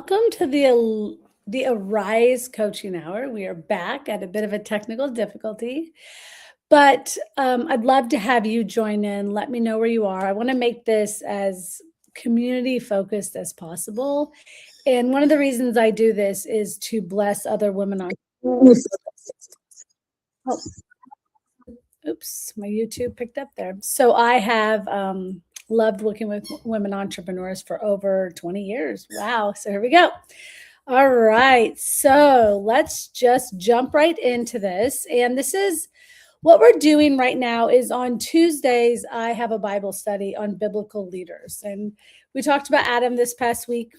welcome to the Arise Coaching Hour. We are back at a bit of a technical difficulty, but I'd love to have you join in. Let me know where you are. I want to make this as community focused as possible. And one of the reasons I do this is to bless other women on. Oh, oops, my YouTube picked up there. So I have loved working with women entrepreneurs for over 20 years. Wow. So here we go. All right. So let's just jump right into this. And this is what we're doing right now is on Tuesdays, I have a Bible study on biblical leaders. And we talked about Adam this past week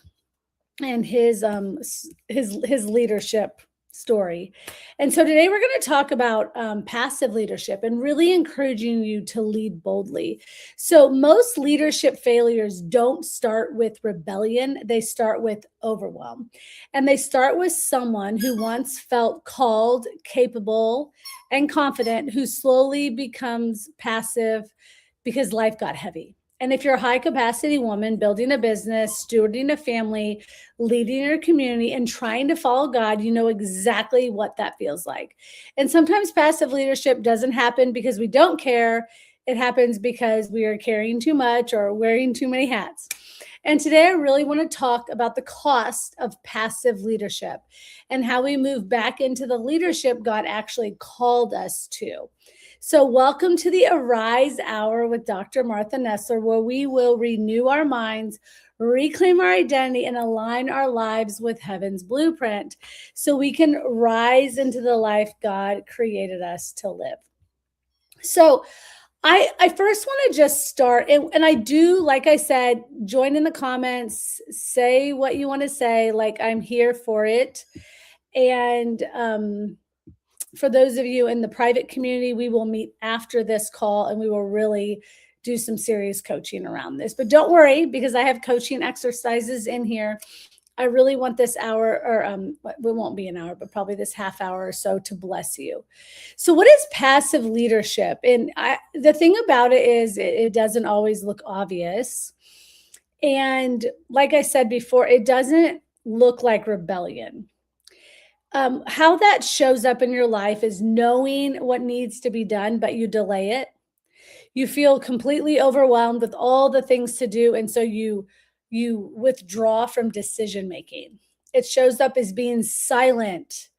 and his leadership story. And so today we're going to talk about passive leadership and really encouraging you to lead boldly. So most leadership failures don't start with rebellion. They start with overwhelm. And they start with someone who once felt called, capable, and confident, who slowly becomes passive because life got heavy. And if you're a high capacity woman building a business, stewarding a family, leading your community, and trying to follow God, you know exactly what that feels like. And sometimes passive leadership doesn't happen because we don't care. It happens because we are carrying too much or wearing too many hats. And today I really want to talk about the cost of passive leadership and how we move back into the leadership God actually called us to. So welcome to the Arise Hour with Dr. Martha Nessler, where we will renew our minds, reclaim our identity, and align our lives with heaven's blueprint so we can rise into the life God created us to live. So I first want to just start, and I do, like I said, join in the comments, say what you want to say, like I'm here for it. And for those of you in the private community, we will meet after this call and we will really do some serious coaching around this. But don't worry, because I have coaching exercises in here. I really want this hour, or it won't be an hour, but probably this half hour or so to bless you. So what is passive leadership? And the thing about it is it doesn't always look obvious. And like I said before, it doesn't look like rebellion. How that shows up in your life is knowing what needs to be done, but you delay it. You feel completely overwhelmed with all the things to do. And so you withdraw from decision making. It shows up as being silent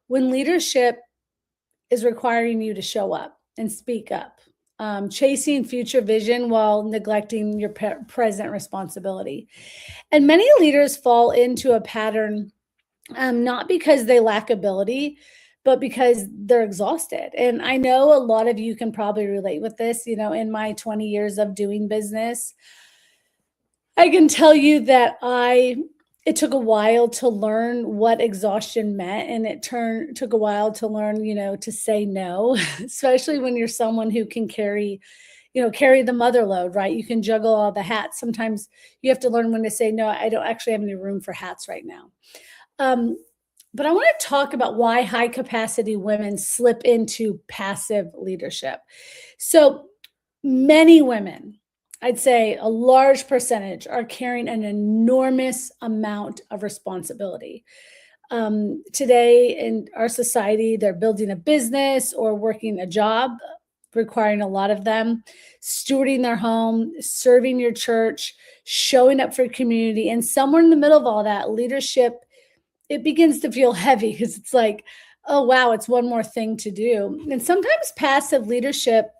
when leadership is requiring you to show up and speak up, chasing future vision while neglecting your present responsibility. And many leaders fall into a pattern not because they lack ability, but because they're exhausted. And I know a lot of you can probably relate with this. You know, in my 20 years of doing business, I can tell you that it took a while to learn what exhaustion meant. And it took a while to learn, to say no, especially when you're someone who can carry the mother load, right? You can juggle all the hats. Sometimes you have to learn when to say, no, I don't actually have any room for hats right now. But I want to talk about why high capacity women slip into passive leadership. So many women, I'd say a large percentage, are carrying an enormous amount of responsibility. Today in our society, they're building a business or working a job, requiring a lot of them, stewarding their home, serving your church, showing up for community. And somewhere in the middle of all that, leadership, it begins to feel heavy because it's like, oh, wow, it's one more thing to do. And sometimes passive leadership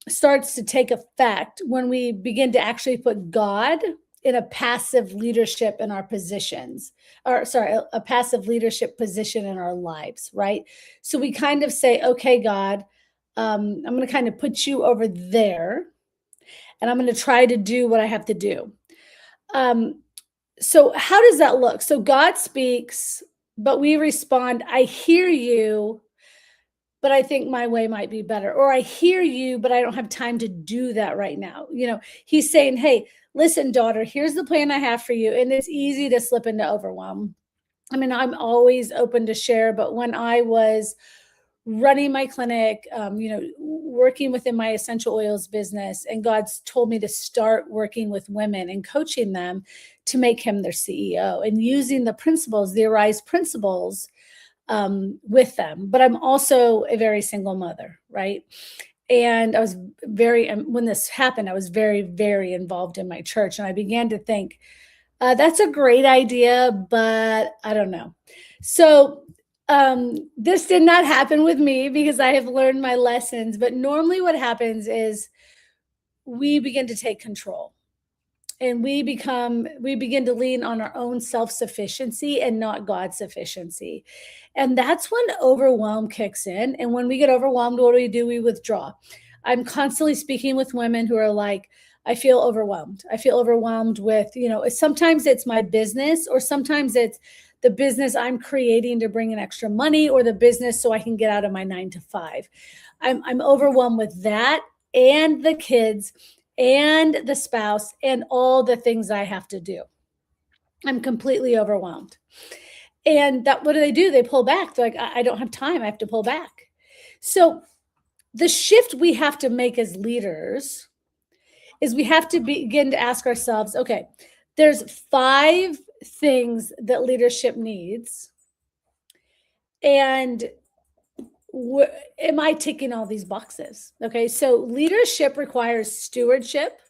starts to take effect when we begin to actually put God in a passive leadership in our positions, a passive leadership position in our lives, right? So we kind of say, okay, God, I'm going to kind of put you over there and I'm going to try to do what I have to do. So how does that look? So God speaks, but we respond, I hear you, but I think my way might be better. Or I hear you, but I don't have time to do that right now. He's saying, hey, listen, daughter, here's the plan I have for you. And it's easy to slip into overwhelm. I mean, I'm always open to share, but when I was running my clinic, working within my essential oils business. And God's told me to start working with women and coaching them to make him their CEO and using the principles, the Arise principles, with them. But I'm also a very single mother, right? And I was when this happened, I was very, very involved in my church. And I began to think, that's a great idea, but I don't know. So this did not happen with me because I have learned my lessons. But normally what happens is we begin to take control. And we begin to lean on our own self-sufficiency and not God's sufficiency. And that's when overwhelm kicks in. And when we get overwhelmed, what do? We withdraw. I'm constantly speaking with women who are like, I feel overwhelmed. I feel overwhelmed with, sometimes it's my business, or sometimes it's the business I'm creating to bring in extra money, or the business so I can get out of my 9 to 5. I'm overwhelmed with that and the kids and the spouse and all the things I have to do. I'm completely overwhelmed. And what do? They pull back. They're like, I don't have time. I have to pull back. So the shift we have to make as leaders is we have to begin to ask ourselves, okay, there's 5 things that leadership needs. And am I ticking all these boxes? Okay, so leadership requires stewardship,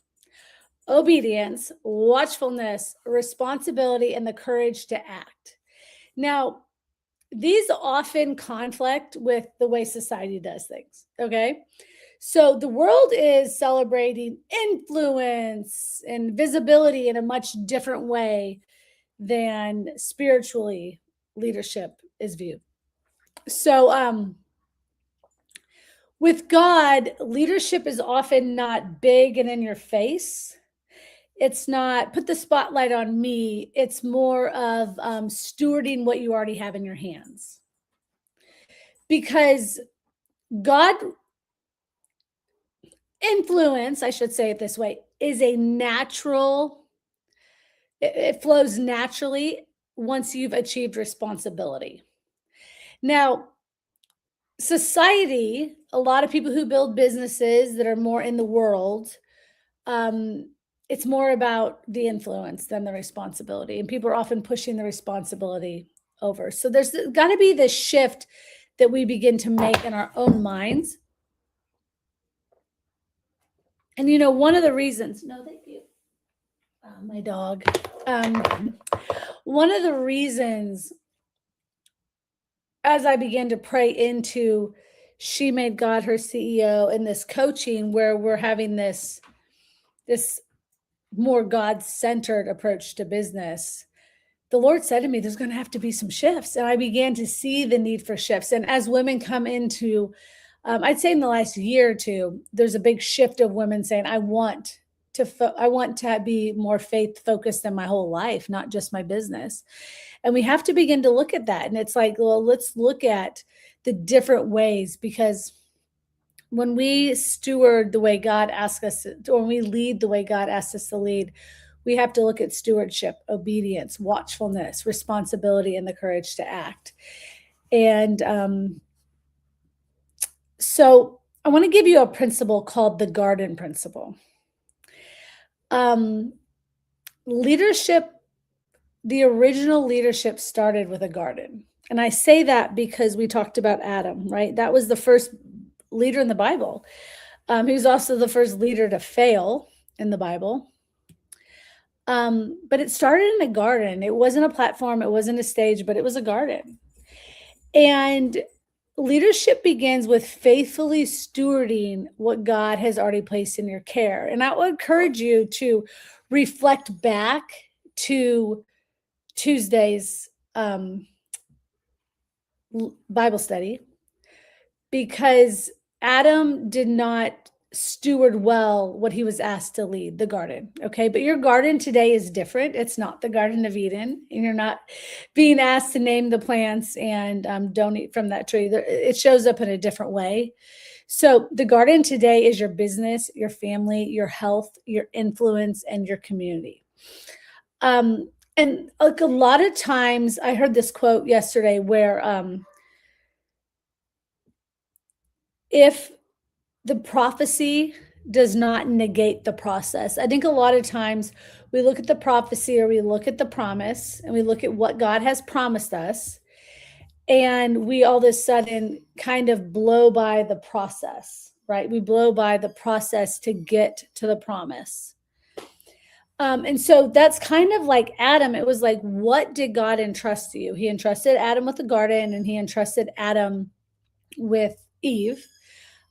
obedience, watchfulness, responsibility, and the courage to act. Now, these often conflict with the way society does things, okay? So the world is celebrating influence and visibility in a much different way than spiritually leadership is viewed. So with God, leadership is often not big and in your face. It's not put the spotlight on me. It's more of stewarding what you already have in your hands. Because God influence, I should say it this way, is a natural, it flows naturally once you've achieved responsibility. Now, society, a lot of people who build businesses that are more in the world, it's more about the influence than the responsibility. And people are often pushing the responsibility over. So there's got to be this shift that we begin to make in our own minds. And one of the reasons, no, thank you. My dog. One of the reasons, as I began to pray into She Made God Her CEO and this coaching where we're having this more God-centered approach to business, the Lord said to me, there's going to have to be some shifts. And I began to see the need for shifts. And as women come into, I'd say in the last year or two, there's a big shift of women saying, I want to be more faith focused than my whole life, not just my business. And we have to begin to look at that. And it's like, well, let's look at the different ways, because when we steward the way God asks us to, or when we lead the way God asks us to lead, we have to look at stewardship, obedience, watchfulness, responsibility, and the courage to act. And so I want to give you a principle called the garden principle. Leadership, the original leadership started with a garden. And I say that because we talked about Adam, right? That was the first leader in the Bible. He was also the first leader to fail in the Bible. But it started in a garden. It wasn't a platform. It wasn't a stage, but it was a garden. And leadership begins with faithfully stewarding what God has already placed in your care. And I would encourage you to reflect back to Tuesday's Bible study, because Adam did not steward well what he was asked to lead, the garden. Okay. But your garden today is different. It's not the Garden of Eden, and you're not being asked to name the plants and don't eat from that tree. It shows up in a different way. So the garden today is your business, your family, your health, your influence, and your community. And like a lot of times, I heard this quote yesterday where if the prophecy does not negate the process. I think a lot of times we look at the prophecy or we look at the promise and we look at what God has promised us, and we all of a sudden kind of blow by the process, right? We blow by the process to get to the promise. And so that's kind of like Adam. It was like, what did God entrust to you? He entrusted Adam with the garden, and he entrusted Adam with Eve,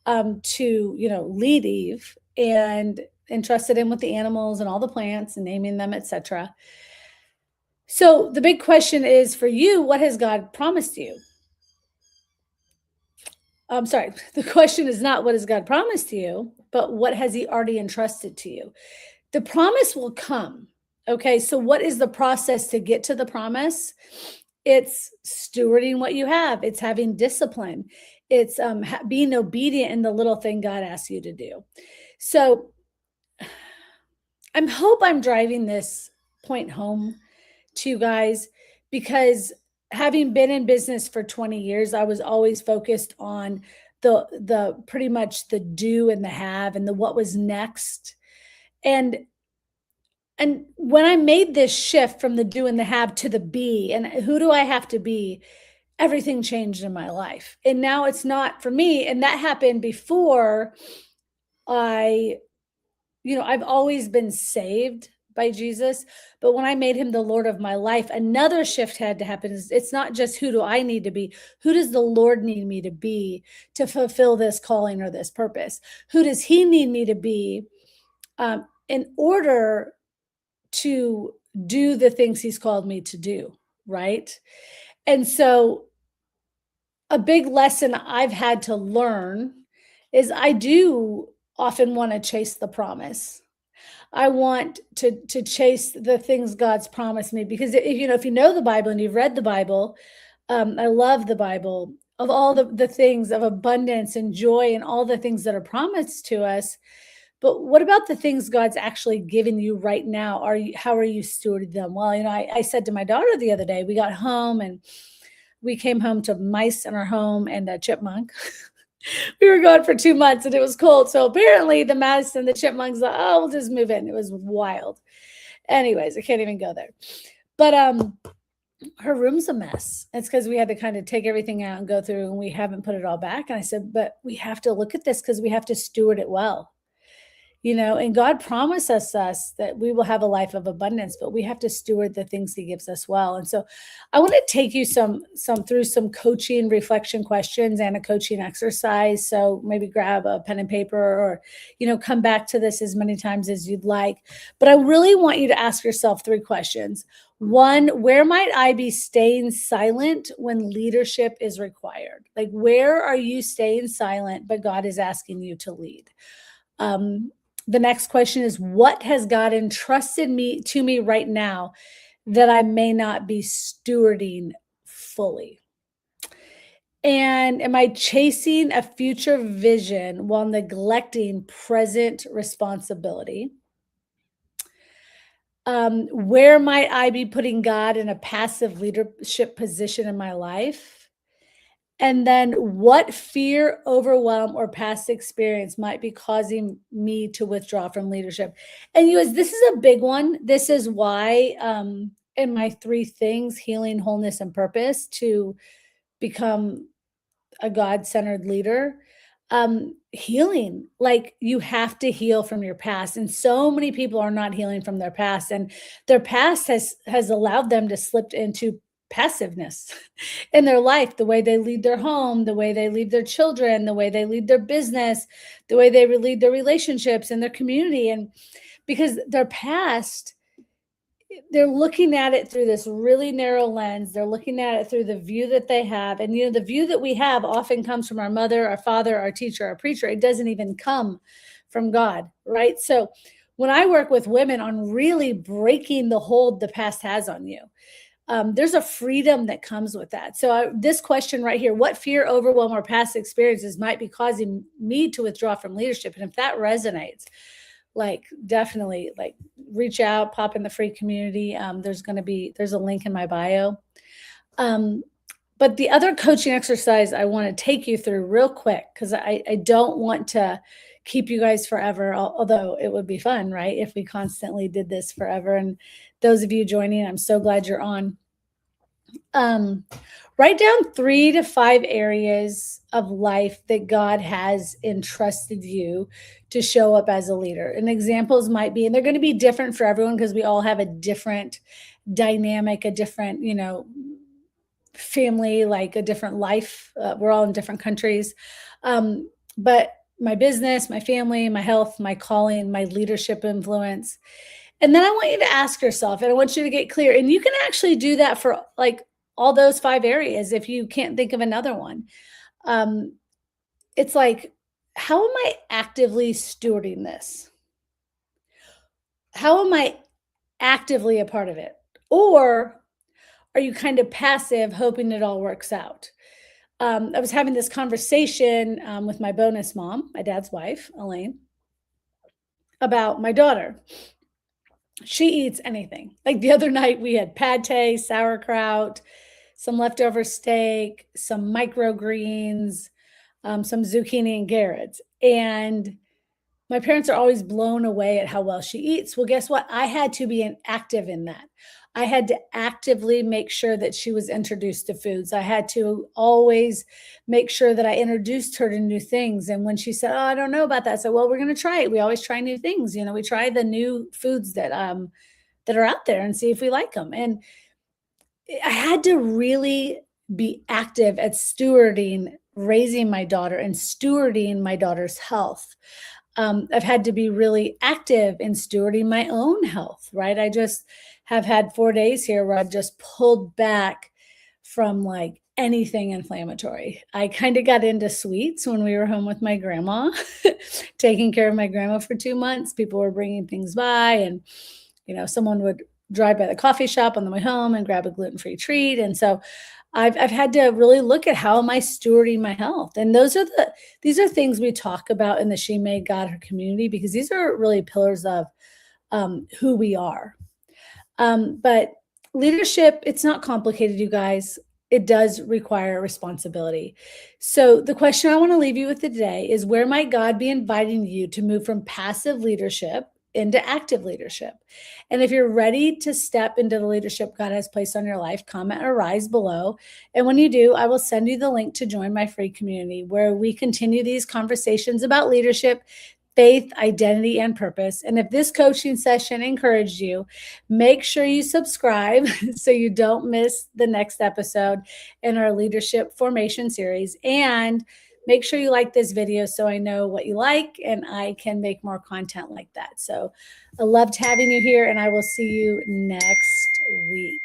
to, lead Eve, and entrusted him with the animals and all the plants and naming them, etc. So the big question is for you, what has God promised you? I'm sorry, the question is not what has God promised to you, but what has he already entrusted to you? The promise will come. Okay, so what is the process to get to the promise? It's stewarding what you have. It's having discipline. It's being obedient in the little thing God asks you to do. So I hope I'm driving this point home to you guys, because having been in business for 20 years, I was always focused on the pretty much the do and the have and the what was next. And when I made this shift from the do and the have to the be, and who do I have to be, everything changed in my life. And now it's not for me. And that happened before I've always been saved by Jesus. But when I made him the Lord of my life, another shift had to happen. It's not just who do I need to be? Who does the Lord need me to be to fulfill this calling or this purpose? Who does he need me to be in order to do the things he's called me to do, right? And so a big lesson I've had to learn is I do often want to chase the promise. I want to chase the things God's promised me, because if you know the Bible and you've read the Bible, I love the Bible, of all the things of abundance and joy and all the things that are promised to us. But what about the things God's actually giving you right now? How are you stewarding them? Well, I said to my daughter the other day, we got home and we came home to mice in our home and a chipmunk. We were gone for 2 months and it was cold. So apparently the mice and the chipmunks, we'll just move in. It was wild. Anyways, I can't even go there. But her room's a mess. It's because we had to kind of take everything out and go through, and we haven't put it all back. And I said, but we have to look at this because we have to steward it well. And God promises us that we will have a life of abundance, but we have to steward the things he gives us well. And so I want to take you through some coaching reflection questions and a coaching exercise. So maybe grab a pen and paper, or, come back to this as many times as you'd like. But I really want you to ask yourself 3 questions. 1, where might I be staying silent when leadership is required? Like, where are you staying silent, but God is asking you to lead? The next question is, what has God entrusted to me right now that I may not be stewarding fully? And am I chasing a future vision while neglecting present responsibility? Where might I be putting God in a passive leadership position in my life? And then what fear, overwhelm, or past experience might be causing me to withdraw from leadership? And this is a big one. This is why in my 3 things, healing, wholeness, and purpose, to become a God-centered leader, healing, like, you have to heal from your past. And so many people are not healing from their past, and their past has allowed them to slip into passiveness in their life, the way they lead their home, the way they lead their children, the way they lead their business, the way they lead their relationships and their community. And because their past, they're looking at it through this really narrow lens. They're looking at it through the view that they have. And, the view that we have often comes from our mother, our father, our teacher, our preacher. It doesn't even come from God, right? So when I work with women on really breaking the hold the past has on you, there's a freedom that comes with that. So this question right here, what fear, overwhelm, or past experiences might be causing me to withdraw from leadership? And if that resonates, definitely reach out, pop in the free community. There's a link in my bio. But the other coaching exercise I want to take you through real quick, because I don't want to keep you guys forever, although it would be fun, right? If we constantly did this forever. And those of you joining, I'm so glad you're on. Um, Write down 3 to 5 areas of life that God has entrusted you to show up as a leader. And examples might be, and they're going to be different for everyone because we all have a different dynamic, a different, family, like a different life. We're all in different countries. But my business, my family, my health, my calling, my leadership influence. And then I want you to ask yourself, and I want you to get clear, and you can actually do that for like all those 5 areas if you can't think of another one. Um, it's like, how am I actively stewarding this? How am I actively a part of it? Or are you kind of passive, hoping it all works out? I was having this conversation with my bonus mom, my dad's wife, Elaine, about my daughter. She eats anything. Like the other night, we had pate, sauerkraut, some leftover steak, some microgreens, some zucchini and carrots. And my parents are always blown away at how well she eats. Well, guess what? I had to be active in that. I had to actively make sure that she was introduced to foods. I had to always make sure that I introduced her to new things. And when she said, "Oh, I don't know about that," I said, "Well, we're going to try it. We always try new things. We try the new foods that are out there and see if we like them." And I had to really be active at stewarding raising my daughter and stewarding my daughter's health. I've had to be really active in stewarding my own health, right? I just have had 4 days here where I've just pulled back from like anything inflammatory. I kind of got into sweets when we were home with my grandma, taking care of my grandma for 2 months. People were bringing things by, and someone would drive by the coffee shop on the way home and grab a gluten-free treat. And so I've had to really look at, how am I stewarding my health? And these are things we talk about in the She Made God Her community, because these are really pillars of who we are. But leadership, it's not complicated, you guys. It does require responsibility. So the question I want to leave you with today is, where might God be inviting you to move from passive leadership into active leadership? And if you're ready to step into the leadership God has placed on your life, comment or rise below. And when you do, I will send you the link to join my free community, where we continue these conversations about leadership, faith, identity, and purpose. And if this coaching session encouraged you, make sure you subscribe so you don't miss the next episode in our leadership formation series. And make sure you like this video so I know what you like and I can make more content like that. So I loved having you here, and I will see you next week.